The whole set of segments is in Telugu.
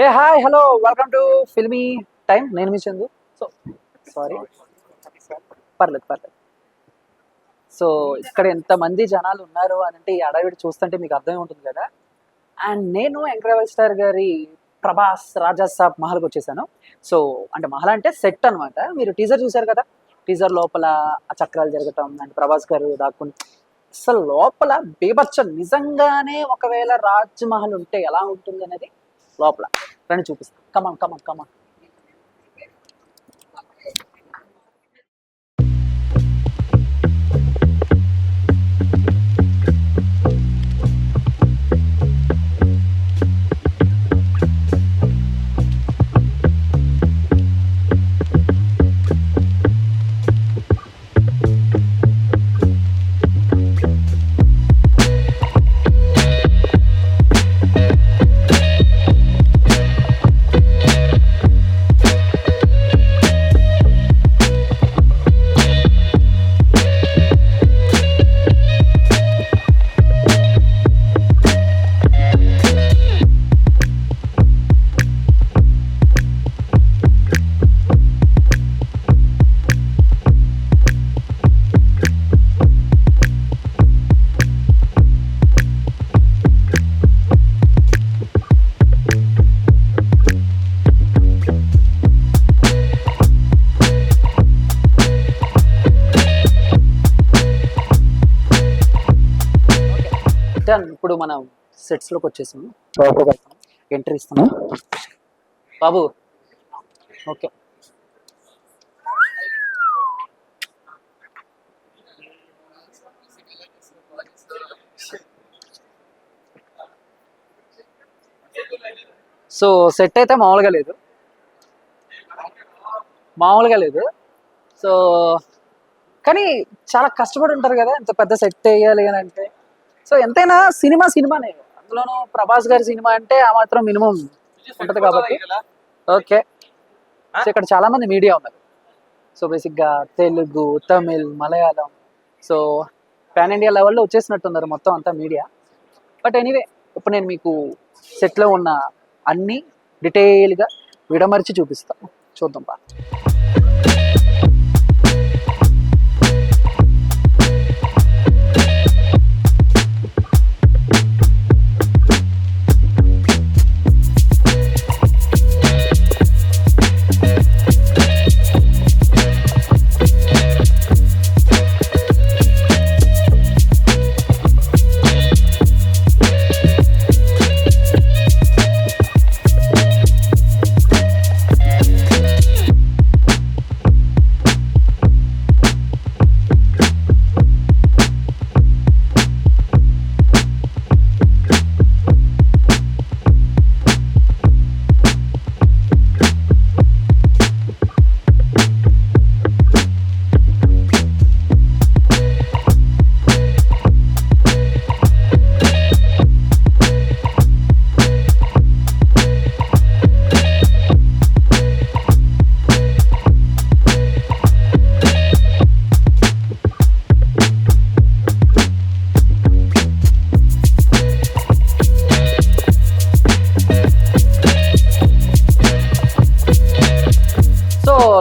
A hi hello welcome to filmy time. నేను మీ చందు. సో సారీ, పర్లేదు. సో ఇక్కడ ఎంతమంది జనాలు ఉన్నారు అని అంటే ఈ అడవిడి చూస్తుంటే మీకు అర్థమై ఉంటుంది కదా. అండ్ నేను ఎంక్రవల్ స్టార్ గారి ప్రభాస్ రాజా సాబ్ మహల్కి వచ్చేసాను. సో అంటే మహల్ అంటే సెట్ అనమాట. మీరు టీజర్ చూశారు కదా, టీజర్ లోపల ఆ చక్రాలు జరగటం అండ్ ప్రభాస్ గారు దాక్కుని అసలు లోపల బీభత్సం. నిజంగానే ఒకవేళ రాజ్ మహల్ ఉంటే ఎలా ఉంటుంది అనేది లోపల రండి చూపిస్తాను. కమాన్. ఇప్పుడు మనం సెట్స్ లోకి వచ్చేసాము. ఎంట్రీ ఇస్తున్నాం బాబు. ఓకే, సో సెట్ అయితే మామూలుగా లేదు. సో కానీ చాలా కష్టపడి ఉంటారు కదా ఇంత పెద్ద సెట్ వేయాలి అని అంటే. సో ఎంతైనా సినిమానే, అందులోనూ ప్రభాస్ గారి సినిమా అంటే ఆ మాత్రం మినిమం ఉంటది కాబట్టి. ఓకే, సో ఇక్కడ చాలా మంది మీడియా ఉన్నారు. సో బేసిక్గా Telugu, Tamil, Malayalam, so pan India లెవెల్లో వచ్చేసినట్టున్నారు మొత్తం అంతా మీడియా. బట్ ఎనీవే, ఇప్పుడు నేను మీకు సెట్లో ఉన్న అన్ని డీటెయిల్గా విడమర్చి చూపిస్తాను. చూద్దాం బా.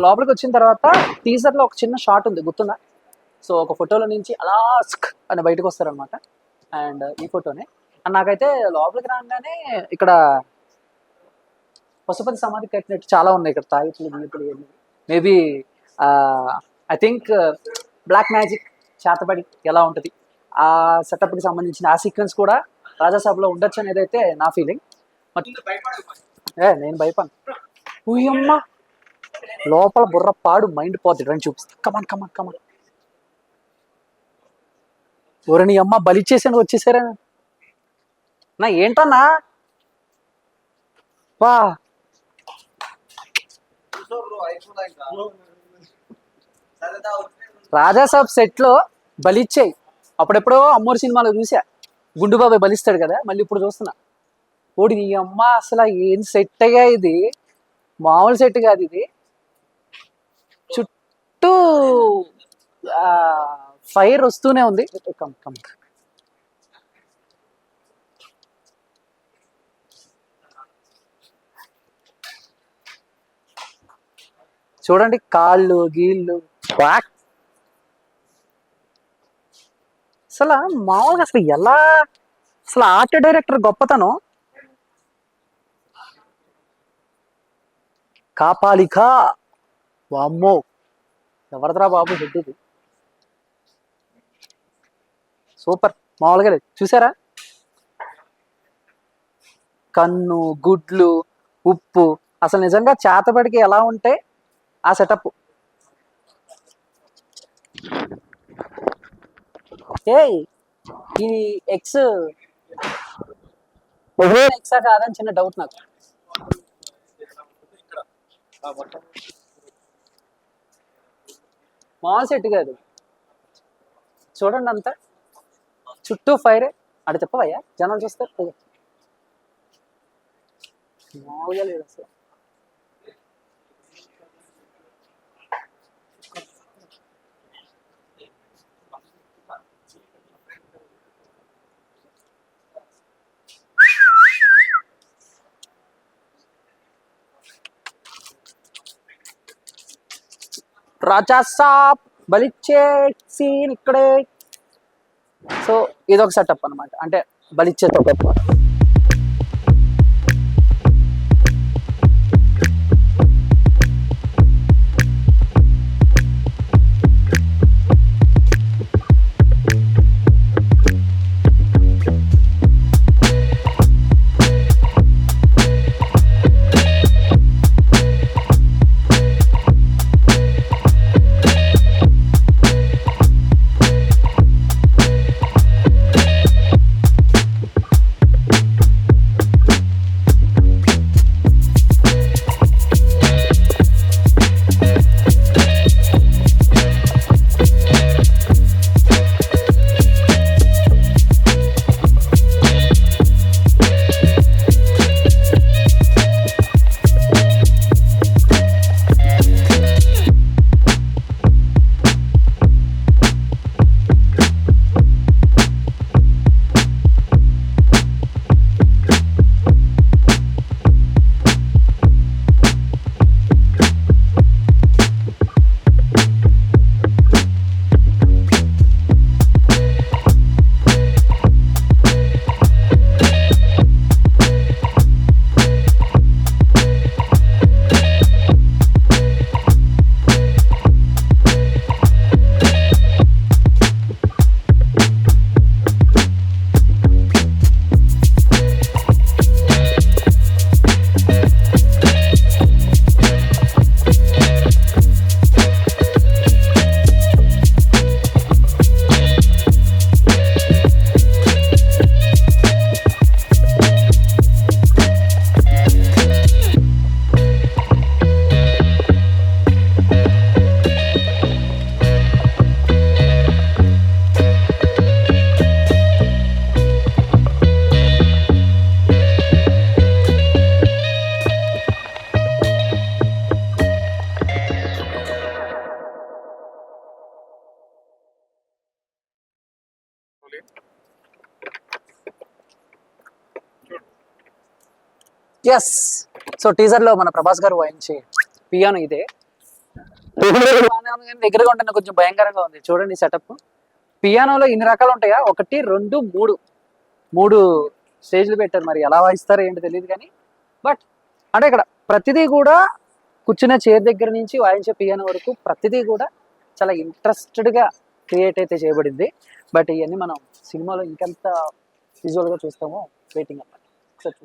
లోపలికి వచ్చిన తర్వాత టీజర్ లో ఒక చిన్న షాట్ ఉంది, గుర్తుందా? సో ఒక ఫోటోలో నుంచి అలా అని బయటకు వస్తారనమాట. అండ్ ఈ ఫోటోనే. అండ్ నాకైతే లోపలికి రాగానే ఇక్కడ పశుపతి సమాధి కట్టినట్టు చాలా ఉన్నాయి ఇక్కడ తాయితులు గీతులు. Maybe I think black magic చేతబడి ఎలా ఉంటుంది ఆ సెటప్కి సంబంధించిన ఆ సీక్వెన్స్ కూడా రాజాసాబ్లో ఉండొచ్చు అనేది అయితే నా ఫీలింగ్. నేను భయపడను. ఊయమ్మ, లోపల బుర్ర పాడు మైండ్ పోతుంది. రండి చూపిస్తా. కమాన్. ఊరని అమ్మ బలిచ్చేసాను, వచ్చేసారా నా? ఏంటన్నా వా, రాజాసాబ్ సెట్ లో బలిచ్చాయి. అప్పుడెప్పుడో అమ్మోరు సినిమాలో చూసా, గుండు బాబాయ్ బలిస్తాడు కదా, మళ్ళీ ఇప్పుడు చూస్తున్నా. ఓడి నీ అమ్మ, అసలు ఏం సెట్ అయ్యా ఇది, మామూలు సెట్ కాదు ఇది. చుట్టూ ఫైర్ వస్తూనే ఉంది. చూడండి కాళ్ళు గీళ్ళు వాక్. అసలు మామూలుగా అసలు ఎలా, అసలు ఆర్ట్ డైరెక్టర్ గొప్పతనం. కాపాలిక, వామ్మో ఎవరిదిరా బాబు హెడ్ ఇది, సూపర్, మామూలుగా లేదు. చూసారా, కన్ను గుడ్లు ఉప్పు, అసలు నిజంగా చేతబడికి ఎలా ఉంటే ఆ సెటప్. ఏ ఈ ఎక్స్ ఎక్సా కాదని చిన్న డౌట్ నాకు. మామూలు సెట్ కాదు, చూడండి అంతా చుట్టూ ఫైరే. అటు చెప్పవయ్యా, జనాలు చూస్తారు. మామూలుగా లేదు అసలు. రాజా సాబ్ బలిచ్చే సీన్ ఇక్కడే. సో ఇదొక సెటప్ అనమాట, అంటే బలిచ్చేతో ఒక. ఎస్, సో టీజర్ లో మన ప్రభాస్ గారు వాయించే పియానో ఇదే. దగ్గరగా ఉంటే కొంచెం భయంకరంగా ఉంది. చూడండి సెటప్, పియానోలో ఇన్ని రకాలు ఉంటాయా, 1 2 3 3 స్టేజ్లు పెట్టారు. మరి ఎలా వాయిస్తారో ఏంటి తెలియదు కానీ, బట్ అంటే ఇక్కడ ప్రతిదీ కూడా కూర్చునే చైర్ దగ్గర నుంచి వాయించే పియానో వరకు ప్రతిదీ కూడా చాలా ఇంట్రెస్టెడ్గా క్రియేట్ అయితే చేయబడింది. బట్ ఇవన్నీ మనం సినిమాలో ఇంకెంత విజువల్గా చూస్తామో వెయిటింగ్ అన్నమాట. ఒకసారి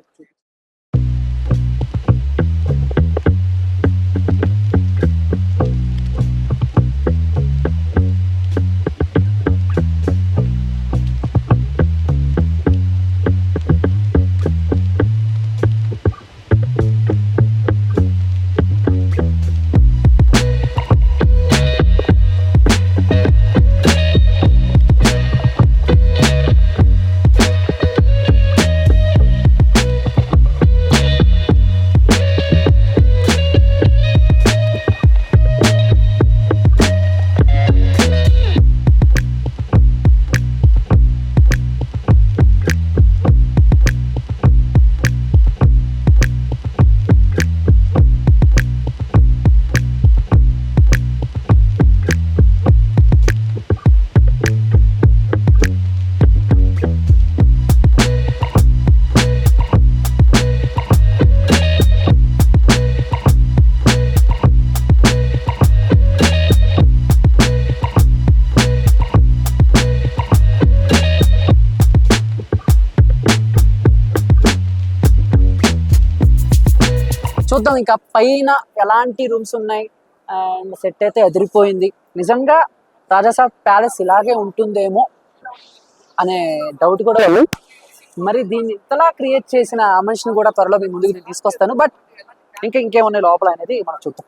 చూద్దాం ఇంకా పైన ఎలాంటి రూమ్స్ ఉన్నాయి. అండ్ సెట్ అయితే అదిరిపోయింది. నిజంగా రాజాసాబ్ ప్యాలెస్ ఇలాగే ఉంటుందేమో అనే డౌట్ కూడా ఉంది. మరి దీన్ని ఇంతలా క్రియేట్ చేసిన ఆ మనిషిని కూడా త్వరలో మీ ముందుకు నేను తీసుకొస్తాను. బట్ ఇంకేమున్నాయి లోపల అనేది మనం చూద్దాం.